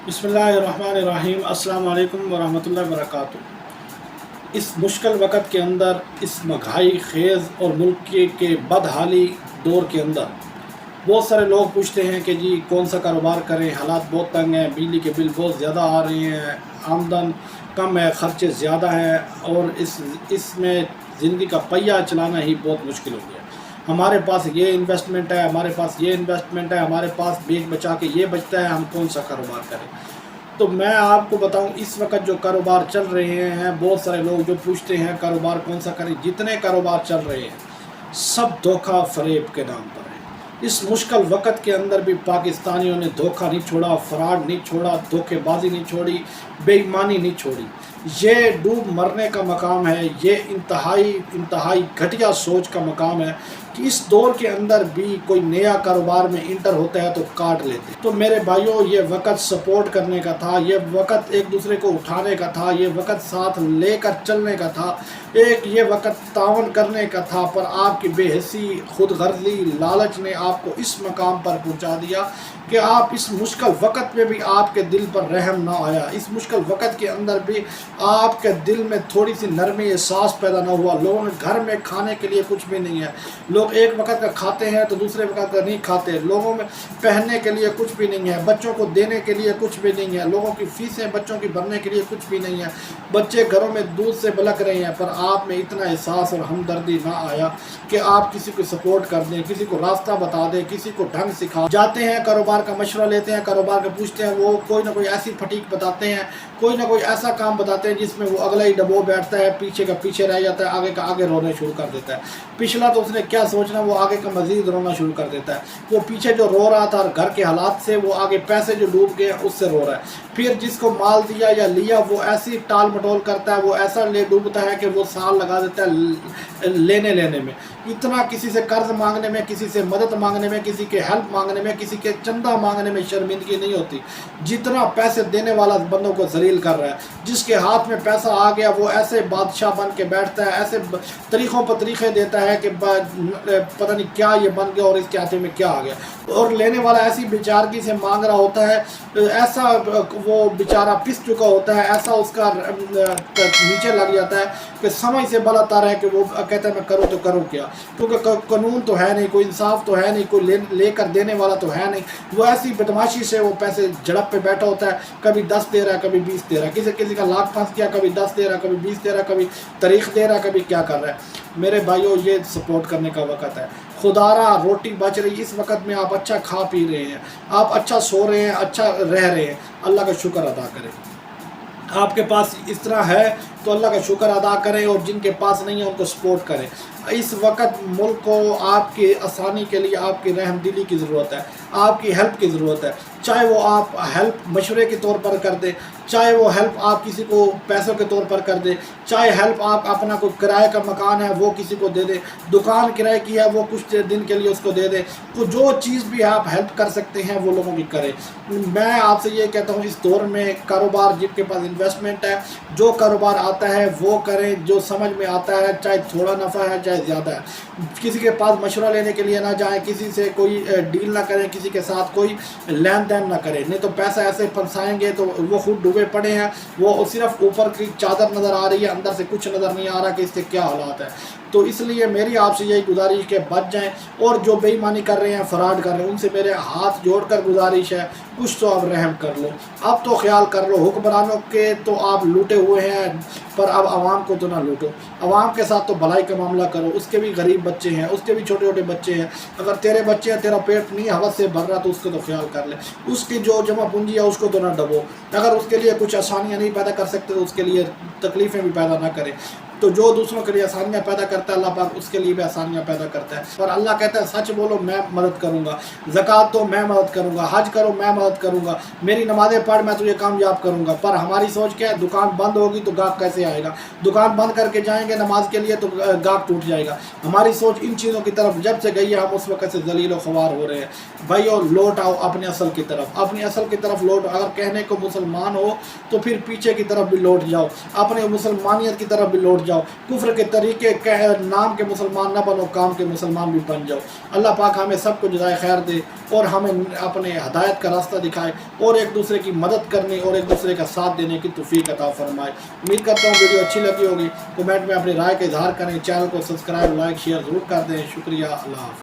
बिस्मिल्लाहिर्रहमानिर्रहीम। अस्सलाम वालेकुम वरहमतुल्लाहि वबरकातुहू। इस मुश्किल वक़्त के अंदर, इस महंगाई खेज़ और मुल्क के बदहाली दौर के अंदर बहुत सारे लोग पूछते हैं कि जी कौन सा कारोबार करें, हालात बहुत तंग हैं, बिजली के बिल बहुत ज़्यादा आ रहे हैं, आमदन कम है, ख़र्चे ज़्यादा हैं और इसमें ज़िंदगी का पहिया चलाना ही बहुत मुश्किल हो गया। हमारे पास ये इन्वेस्टमेंट है, हमारे पास ये इन्वेस्टमेंट है, हमारे पास बेच बचा के ये बचता है, हम कौन सा कारोबार करें। तो मैं आपको बताऊं, इस वक्त जो कारोबार चल रहे हैं, बहुत सारे लोग जो पूछते हैं कारोबार कौन सा करें, जितने कारोबार चल रहे हैं सब धोखा फरेब के नाम पर है। इस मुश्किल वक़्त के अंदर भी पाकिस्तानियों ने धोखा नहीं छोड़ा, फ्रॉड नहीं छोड़ा, धोखेबाजी नहीं छोड़ी, बेईमानी नहीं छोड़ी। ये डूब मरने का मकाम है, ये इंतहाई घटिया सोच का मकाम है कि इस दौर के अंदर भी कोई नया कारोबार में इंटर होता है तो काट लेते। तो मेरे भाइयों, ये वक्त सपोर्ट करने का था, ये वक्त एक दूसरे को उठाने का था, ये वक्त साथ लेकर चलने का था, ये वक्त तावन करने का था, पर आपकी बेहसी, खुदगर्जी, लालच ने आपको इस मकाम पर पहुंचा दिया कि आप इस मुश्किल वक़्त में भी आपके दिल पर रहम ना आया। इस मुश्किल वक़्त के अंदर भी आपके दिल में थोड़ी सी नरमी एहसास पैदा ना हुआ। लोगों के घर में खाने के लिए कुछ भी नहीं है, लोग एक वक़्त का खाते हैं तो दूसरे वक़्त का नहीं खाते। लोगों में पहनने के लिए कुछ भी नहीं है, बच्चों को देने के लिए कुछ भी नहीं है, लोगों की फ़ीसें बच्चों की भरने के लिए कुछ भी नहीं है, बच्चे घरों में दूध से बलक रहे हैं। पर आप में इतना एहसास और हमदर्दी ना आया कि आप किसी को सपोर्ट कर दें, किसी को रास्ता बता दें, किसी को ढंग सिखा। जाते हैं कारोबार का मशवरा लेते हैं, कारोबार का पूछते हैं, वो कोई ना कोई ऐसी फटीक बताते हैं, कोई ना कोई ऐसा काम बताते हैं जिसमें वो अगला ही डबो बैठता है, पीछे का पीछे रह जाता है, आगे का आगे रोने शुरू कर देता है। पिछला तो उसने क्या सोचना, वो आगे का मजीद रोना शुरू कर देता है। वो पीछे जो रो रहा था घर के हालात से, वो आगे पैसे जो डूब गए उससे रो रहा है। फिर जिसको माल दिया या लिया वो ऐसी टाल मटोल करता है, वो ऐसा ले डूबता है कि वो साल लगा देता है लेने में। इतना किसी से कर्ज मांगने में, किसी से मदद मांगने में, किसी के हेल्प मांगने में, किसी के चंदा मांगने में शर्मिंदगी नहीं होती जितना पैसे देने वाला बंदों को जलील कर रहा है। जिसके हाथ में पैसा आ गया वो ऐसे बादशाह बन के बैठता है, ऐसे तरीक़ों पर तरीक़े देता है कि पता नहीं क्या ये बन गया और इसके हाथ में क्या आ गया। और लेने वाला ऐसी बेचारगी से मांग रहा होता है, ऐसा वो बेचारा पिस चुका होता है, ऐसा उसका नीचे लग जाता है कि समझ से बलातार है कि वो कहता है मैं करूँ तो करूँ क्या, क्योंकि कानून तो है नहीं, कोई इंसाफ तो है नहीं, कोई लेकर देने वाला तो है नहीं। वो ऐसी बदमाशी से वो पैसे झड़प पे बैठा होता है, कभी 10 दे रहा है, कभी 20 दे रहा है, किसी का लाख फंस गया, कभी 10 दे रहा है, कभी 20 दे रहा है, कभी तारीख दे रहा है, कभी क्या कर रहा है। मेरे भाइयों, ये सपोर्ट करने का वक़्त है। खुदारा रोटी बच रही, इस वक्त में आप अच्छा खा पी रहे हैं, आप अच्छा सो रहे हैं, अच्छा रह रहे हैं, अल्लाह का शुक्र अदा करें। आपके पास इस तरह है तो अल्लाह का शुक्र अदा करें, और जिनके पास नहीं है उनको सपोर्ट करें। इस वक्त मुल्क को आपकी आसानी के लिए आपकी रहमदिली की ज़रूरत है, आपकी हेल्प की ज़रूरत है। चाहे वो आप हेल्प मशवरे के तौर पर कर दें, चाहे वो हेल्प आप किसी को पैसों के तौर पर कर दें, चाहे हेल्प आप अपना कोई किराए का मकान है वो किसी को दे दें, दुकान किराए की है वो कुछ दिन के लिए उसको दे दें। तो जो चीज़ भी आप हेल्प कर सकते हैं वो लोगों की करें। मैं आपसे ये कहता हूँ, इस दौर में कारोबार जिनके पास इन्वेस्टमेंट है, जो कारोबार आता है वो करें, जो समझ में आता है, चाहे थोड़ा नफ़ा है चाहे ज़्यादा है। किसी के पास मशवरा लेने के लिए ना जाएं, किसी से कोई डील ना करें, किसी के साथ कोई लेन देन ना करें, नहीं तो पैसा ऐसे फंसाएंगे तो वो खुद डूबे पड़े हैं। वो सिर्फ ऊपर की चादर नज़र आ रही है, अंदर से कुछ नज़र नहीं आ रहा कि इसके क्या हालात है। तो इसलिए मेरी आपसे यही गुजारिश के बच जाएं, और जो बेईमानी कर रहे हैं, फ्रॉड कर रहे हैं, उनसे मेरे हाथ जोड़कर गुजारिश है, कुछ तो अब रहम कर लो, अब तो ख्याल कर लो। हुक्मरानों के तो आप लूटे हुए हैं, पर अब आवाम को तो ना लूटो। आवाम के साथ तो भलाई का मामला करो, उसके भी गरीब बच्चे हैं, उसके भी छोटे छोटे बच्चे हैं। अगर तेरे बच्चे हैं, तेरा पेट नहीं हवस से भर रहा तो उसको तो ख्याल कर ले, उसकी जो जमा पूंजी है उसको तो ना दबो। अगर उसके लिए कुछ आसानियाँ नहीं पैदा कर सकते तो उसके लिए तकलीफ़ें भी पैदा ना करें। तो जो दूसरों के लिए आसानियाँ पैदा करता है, अल्लाह पाक उसके लिए भी आसानियाँ पैदा करता है। और अल्लाह कहता है सच बोलो मैं मदद करूँगा, ज़कात दो मैं मदद करूँगा, हज करो मैं मदद करूँगा, मेरी नमाज़ें पढ़ मैं तुझे कामयाब करूँगा। पर हमारी सोच क्या है, दुकान बंद होगी तो गाहक कैसे आएगा, दुकान बंद करके जाएंगे नमाज के लिए तो गाहक टूट जाएगा। हमारी सोच इन चीज़ों की तरफ जब से गई है, हम उस वक्त से जलील व ख्वार हो रहे हैं। भाइयों, लौट आओ अपने असल की तरफ, अपनी असल की तरफ लौट। अगर कहने को मुसलमान हो तो फिर पीछे की तरफ भी लौट जाओ, अपने मुसलमानियत की तरफ भी लौट जाओ, कुफ्र के तरीके नाम के मुसलमान ना बनो, काम के मुसलमान भी बन जाओ। अल्लाह पाक हमें सबको जज़ाए खैर दे और हमें अपने हदायत का रास्ता दिखाए और एक दूसरे की मदद करने और एक दूसरे का साथ देने की तौफीक अता फरमाए। उम्मीद करता हूँ वीडियो अच्छी लगी होगी। कमेंट में अपनी राय का इजहार करें, चैनल को सब्सक्राइब, लाइक, शेयर ज़रूर कर दें। शुक्रिया। अल्लाह हाफ़िज़।